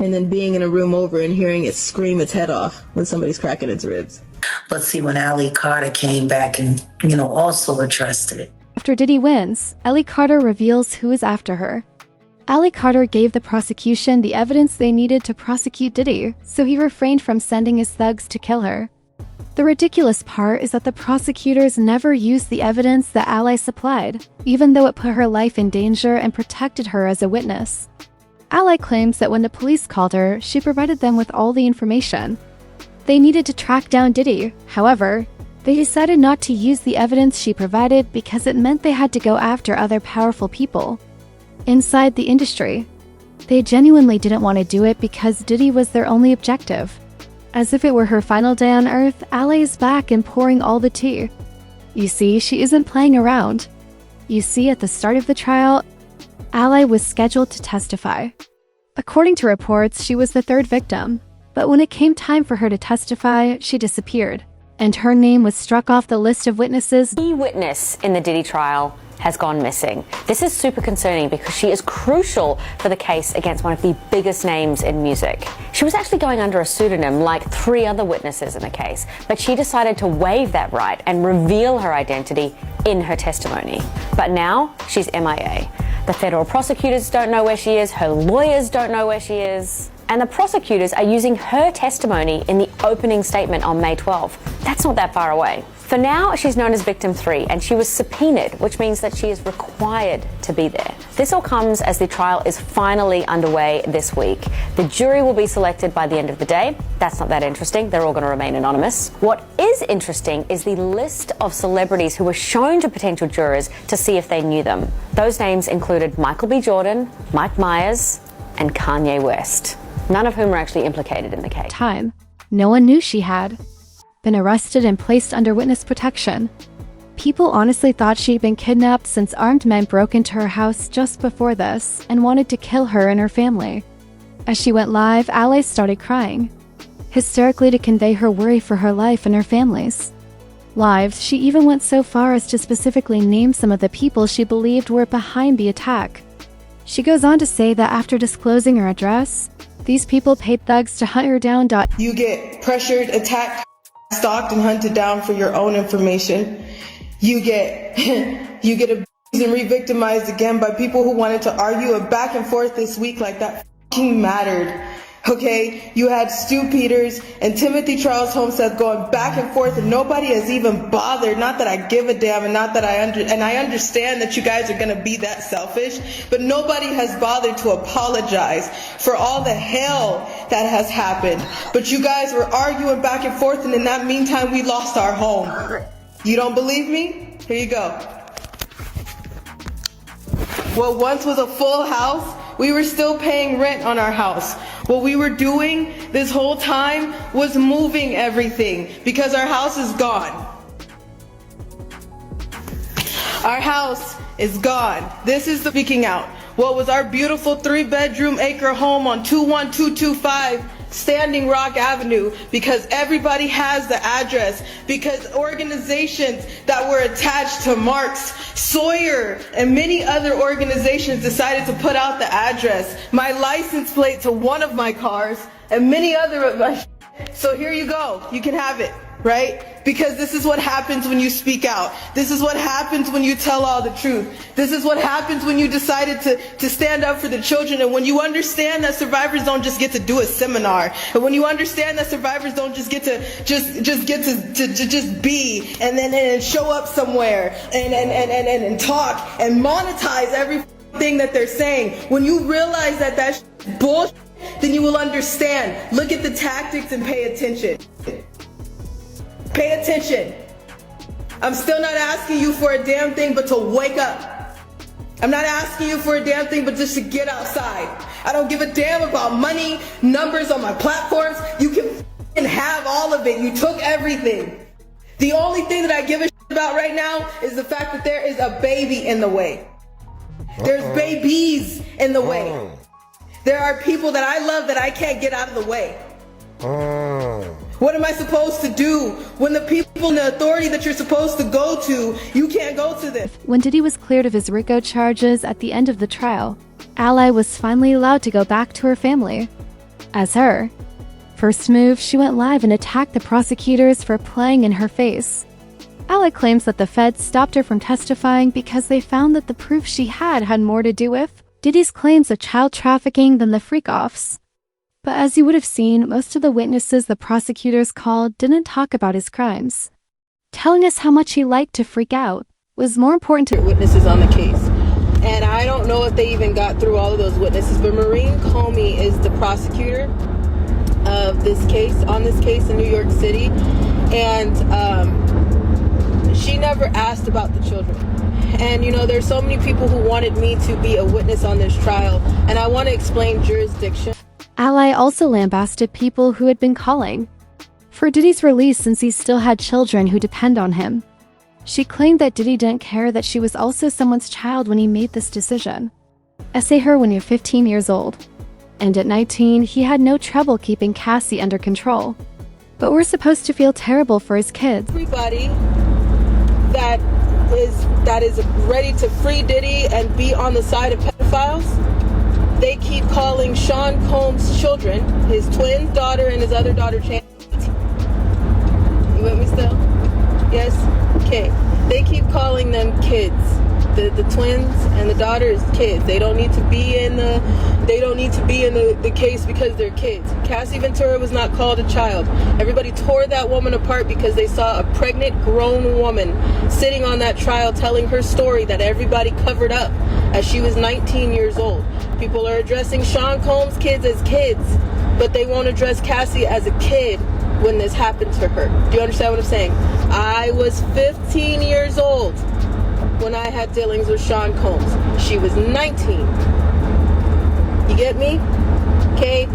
and then being in a room over and hearing it scream its head off when somebody's cracking its ribs. Let's see, when Allie Carter came back and, also addressed it. After Diddy wins, Ellie Carter reveals who is after her. Allie Carter gave the prosecution the evidence they needed to prosecute Diddy, so he refrained from sending his thugs to kill her. The ridiculous part is that the prosecutors never used the evidence that Ally supplied, even though it put her life in danger and protected her as a witness. Ally claims that when the police called her, she provided them with all the information. They needed to track down Diddy. However, they decided not to use the evidence she provided because it meant they had to go after other powerful people inside the industry. They genuinely didn't want to do it because Diddy was their only objective. As if it were her final day on Earth, Ally is back and pouring all the tea. You see, she isn't playing around. You see, at the start of the trial, Ally was scheduled to testify. According to reports, she was the third victim, but when it came time for her to testify, she disappeared, and her name was struck off the list of witnesses. Key witness in the Diddy trial has gone missing. This is super concerning because she is crucial for the case against one of the biggest names in music. She was actually going under a pseudonym like 3 other witnesses in the case, but she decided to waive that right and reveal her identity in her testimony. But now she's MIA. The federal prosecutors don't know where she is, her lawyers don't know where she is, and the prosecutors are using her testimony in the opening statement on May 12th. That's not that far away. For now, she's known as Victim 3, and she was subpoenaed, which means that she is required to be there. This all comes as the trial is finally underway this week. The jury will be selected by the end of the day. That's not that interesting. They're all going to remain anonymous. What is interesting is the list of celebrities who were shown to potential jurors to see if they knew them. Those names included Michael B. Jordan, Mike Myers, and Kanye West, none of whom were actually implicated in the case. No one knew she had been arrested and placed under witness protection. People honestly thought she'd been kidnapped since armed men broke into her house just before this and wanted to kill her and her family. As she went live, Ally started crying, hysterically to convey her worry for her life and her family's. Live, she even went so far as to specifically name some of the people she believed were behind the attack. She goes on to say that after disclosing her address, these people paid thugs to hunt her down. You get pressured, attacked, stalked, and hunted down for your own information. You get abused and re-victimized again by people who wanted to argue a back and forth this week like that fucking mattered. Okay, you had Stu Peters and Timothy Charles Homestead going back and forth, and nobody has even bothered. Not that I give a damn, and not that I understand that you guys are gonna be that selfish, but nobody has bothered to apologize for all the hell that has happened. But you guys were arguing back and forth, and in that meantime, we lost our home. You don't believe me? Here you go. What once was a full house, we were still paying rent on our house. What we were doing this whole time was moving everything because our house is gone. Our house is gone. This is the speaking out. What was our beautiful 3-bedroom acre home on 21225 Standing Rock Avenue, because everybody has the address, because organizations that were attached to Marx, Sawyer, and many other organizations decided to put out the address, my license plate to one of my cars, and many other of my So here you go. You can have it, right? Because this is what happens when you speak out. This is what happens when you tell all the truth. This is what happens when you decided to stand up for the children, and when you understand that survivors don't just get to do a seminar, and when you understand that survivors don't just get to just be and show up somewhere and talk and monetize everything that they're saying. When you realize that that's bullshit, then you will understand. Look at the tactics and pay attention. Pay attention. I'm still not asking you for a damn thing but to wake up. I'm not asking you for a damn thing but just to get outside. I don't give a damn about money, numbers on my platforms. You can have all of it. You took everything. The only thing that I give a shit about right now is the fact that there is a baby in the way. There's babies in the way. There are people that I love that I can't get out of the way. What am I supposed to do when the people in the authority that you're supposed to go to, you can't go to them? When Diddy was cleared of his RICO charges at the end of the trial, Ally was finally allowed to go back to her family. as her. First move, she went live and attacked the prosecutors for playing in her face. Alec claims that the feds stopped her from testifying because they found that the proof she had more to do with Diddy's claims of child trafficking than the freak-offs. But as you would have seen, most of the witnesses the prosecutors called didn't talk about his crimes. Telling us how much he liked to freak out was more important to witnesses on the case. And I don't know if they even got through all of those witnesses, but Maureen Comey is the prosecutor of this case, on this case in New York City. And she never asked about the children. And you know, there's so many people who wanted me to be a witness on this trial, and I want to explain jurisdiction. Ally also lambasted people who had been calling for Diddy's release since he still had children who depend on him. She claimed that Diddy didn't care that she was also someone's child when he made this decision. Essay her when you're 15 years old. And at 19, he had no trouble keeping Cassie under control. But we're supposed to feel terrible for his kids. Everybody that is ready to free Diddy and be on the side of pedophiles, they keep calling Sean Combs' children, his twin daughter and his other daughter, You with me still? Yes? Okay. They keep calling them kids. The twins and the daughter is kids. They don't need to be in the case because they're kids. Cassie Ventura was not called a child. Everybody tore that woman apart because they saw a pregnant grown woman sitting on that trial telling her story that everybody covered up as she was 19 years old. People are addressing Sean Combs' kids as kids, but they won't address Cassie as a kid when this happened to her. Do you understand what I'm saying? I was 15 years old when I had dealings with Sean Combs. She was 19. You get me? Okay?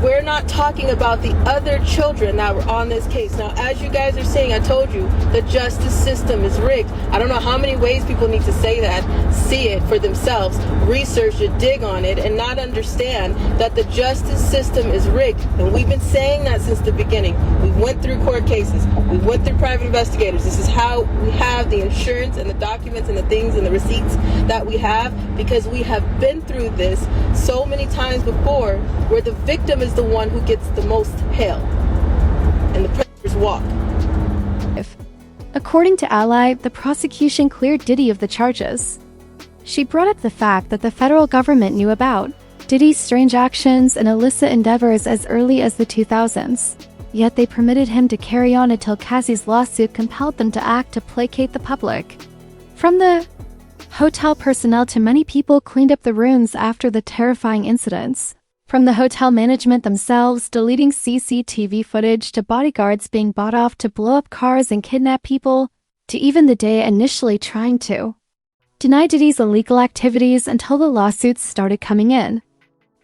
We're not talking about the other children that were on this case. Now, as you guys are saying, I told you, the justice system is rigged. I don't know how many ways people need to say that, see it for themselves, research it, dig on it, and not understand that the justice system is rigged. And we've been saying that since the beginning. We went through court cases. We went through private investigators. This is how we have the insurance and the documents and the things and the receipts that we have, because we have been through this so many times before, where the victim is the one who gets the most hell and the predators walk. According to Ally, the prosecution cleared Diddy of the charges. She brought up the fact that the federal government knew about Diddy's strange actions and illicit endeavors as early as the 2000s, yet they permitted him to carry on until Cassie's lawsuit compelled them to act to placate the public. From the hotel personnel to many people cleaned up the rooms after the terrifying incidents. From the hotel management themselves deleting CCTV footage to bodyguards being bought off to blow up cars and kidnap people, to even the DA initially trying to deny Diddy's illegal activities until the lawsuits started coming in.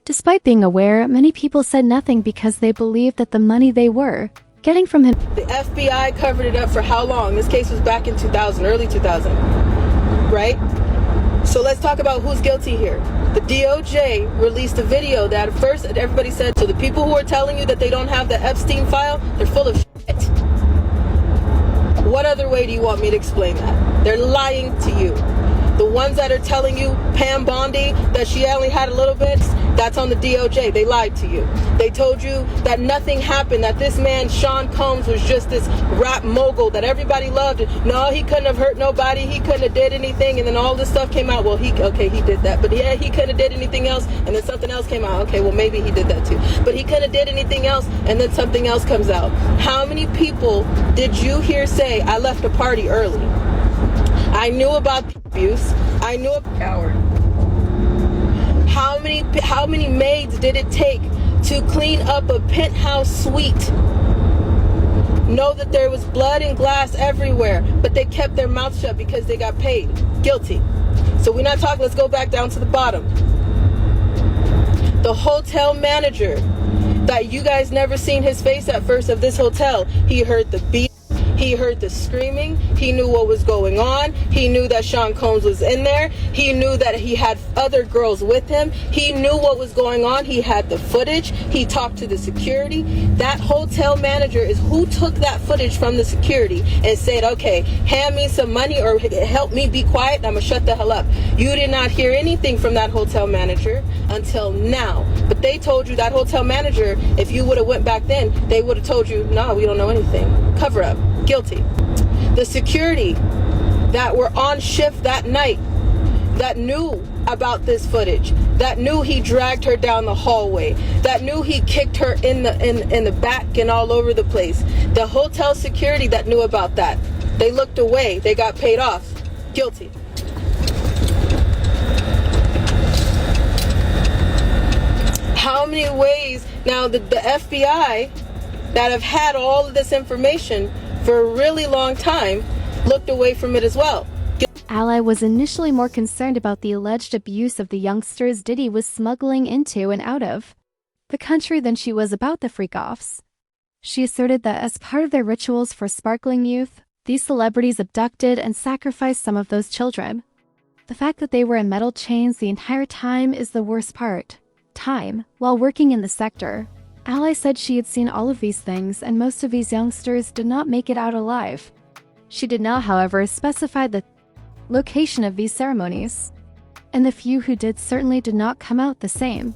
Despite being aware, many people said nothing because they believed that the money they were getting from him. The FBI covered it up for how long? This case was back in 2000, early 2000, right? So let's talk about who's guilty here. The DOJ released a video that at first everybody said, so the people who are telling you that they don't have the Epstein file, they're full of shit. What other way do you want me to explain that? They're lying to you. The ones that are telling you Pam Bondi, that she only had a little bit, that's on the DOJ. They lied to you. They told you that nothing happened, that this man, Sean Combs, was just this rap mogul that everybody loved. No, he couldn't have hurt nobody. He couldn't have did anything. And then all this stuff came out. Well, he did that. But yeah, he couldn't have did anything else. And then something else came out. Okay, well, maybe he did that too. But he couldn't have did anything else. And then something else comes out. How many people did you hear say, I left a party early? I knew about the abuse. I knew a coward. How many maids did it take to clean up a penthouse suite? Know that there was blood and glass everywhere, but they kept their mouth shut because they got paid. Guilty. So we're not talking, let's go back down to the bottom. The hotel manager that you guys never seen his face at first of this hotel, he heard the beat. He heard the screaming. He knew what was going on. He knew that Sean Combs was in there. He knew that he had other girls with him. He knew what was going on. He had the footage. He talked to the security. That hotel manager is who took that footage from the security and said, okay, hand me some money or help me be quiet and I'm gonna shut the hell up. You did not hear anything from that hotel manager until now. But they told you, that hotel manager, if you would have went back then, they would have told you, no, we don't know anything. Cover up. Guilty. The security that were on shift that night, that knew about this footage, that knew he dragged her down the hallway, that knew he kicked her in the back and all over the place. The hotel security that knew about that, they looked away. They got paid off. Guilty. How many ways now the FBI that have had all of this information for a really long time looked away from it as well. Ally was initially more concerned about the alleged abuse of the youngsters Diddy was smuggling into and out of the country than she was about the freak-offs. She asserted that as part of their rituals for sparkling youth, these celebrities abducted and sacrificed some of those children. The fact that they were in metal chains the entire time is the worst part. Time, while working in the sector, Ally said she had seen all of these things and most of these youngsters did not make it out alive. She did not, however, specify the location of these ceremonies, and the few who did certainly did not come out the same.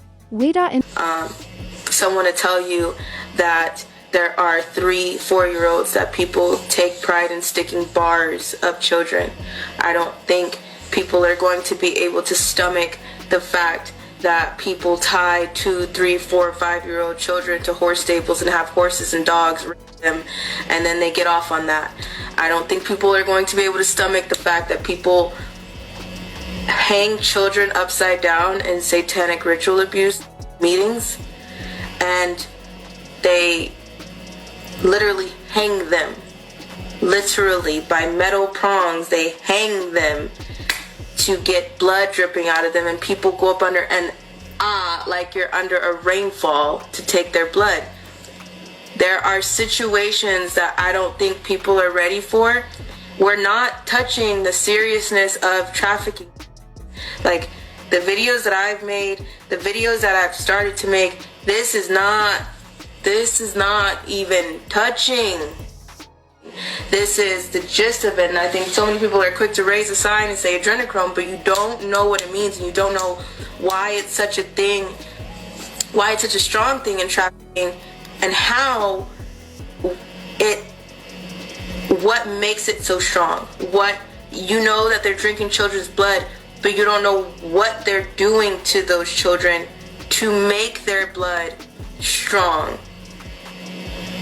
Someone to tell you that there are 3-4-year-olds that people take pride in sticking bars up children. I don't think people are going to be able to stomach the fact that people tie 2, 3, 4, 5-year-old children to horse stables and have horses and dogs race them, and then they get off on that. I don't think people are going to be able to stomach the fact that people hang children upside down in satanic ritual abuse meetings, and they literally hang them. Literally, by metal prongs, they hang them to get blood dripping out of them, and people go up under and like you're under a rainfall to take their blood. There are situations that I don't think people are ready for. We're not touching the seriousness of trafficking. Like the videos that I've made, the videos that I've started to make, this is not even touching. This is the gist of it, and I think so many people are quick to raise a sign and say adrenochrome, but you don't know what it means, and you don't know why it's such a thing, why it's such a strong thing in trafficking, and what makes it so strong. You know that they're drinking children's blood, but you don't know what they're doing to those children to make their blood strong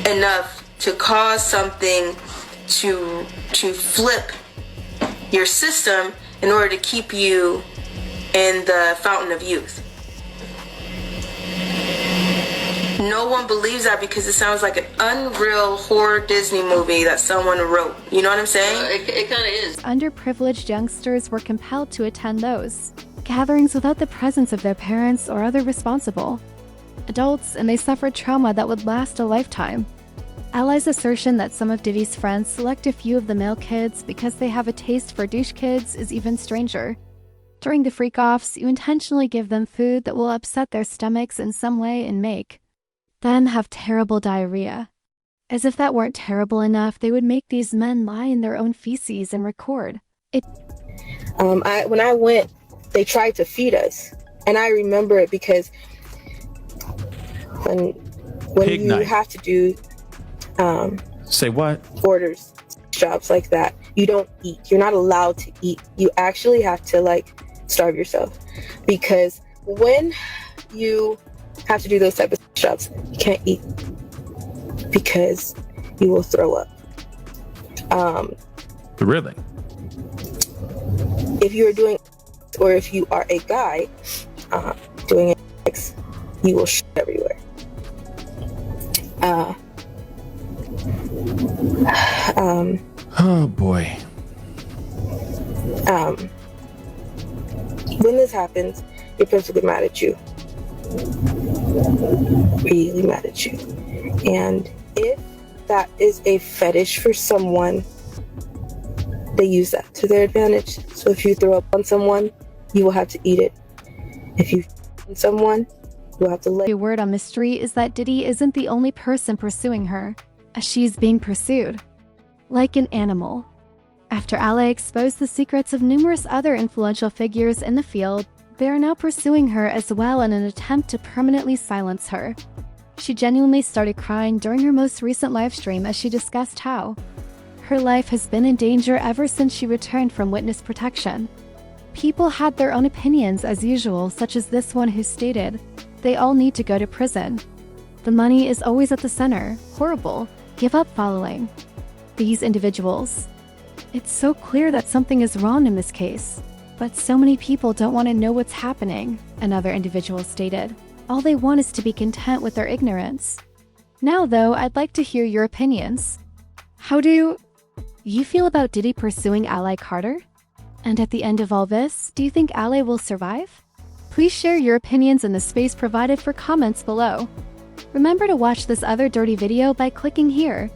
enough to cause something to flip your system in order to keep you in the fountain of youth. No one believes that because it sounds like an unreal horror Disney movie that someone wrote. You know what I'm saying? It kind of is. Underprivileged youngsters were compelled to attend those gatherings without the presence of their parents or other responsible adults, and they suffered trauma that would last a lifetime. Ally's assertion that some of Diddy's friends select a few of the male kids because they have a taste for douche kids is even stranger. During the freak-offs, you intentionally give them food that will upset their stomachs in some way and make them have terrible diarrhea. As if that weren't terrible enough, they would make these men lie in their own feces and record it. When I went, they tried to feed us, and I remember it because when Pig you night. have to do Say what? orders, jobs like that, you don't eat. You're not allowed to eat. You actually have to starve yourself, because when you have to do those type of jobs, you can't eat because you will throw up. Really? If you're doing, or if you are a guy doing it, you will shit everywhere. Oh boy. When this happens, your parents will get mad at you. Really mad at you. And if that is a fetish for someone, they use that to their advantage. So if you throw up on someone, you will have to eat it. If you on someone, you'll have to lay. The word on the street is that Diddy isn't the only person pursuing her, as she's being pursued. Like an animal. After Ale exposed the secrets of numerous other influential figures in the field, they are now pursuing her as well in an attempt to permanently silence her. She genuinely started crying during her most recent livestream as she discussed how her life has been in danger ever since she returned from witness protection. People had their own opinions as usual, such as this one who stated, "They all need to go to prison. The money is always at the center. Horrible. Give up following these individuals. It's so clear that something is wrong in this case. But so many people don't want to know what's happening," another individual stated. "All they want is to be content with their ignorance." Now though, I'd like to hear your opinions. How do you feel about Diddy pursuing Ale Carter? And at the end of all this, do you think Ale will survive? Please share your opinions in the space provided for comments below. Remember to watch this other dirty video by clicking here.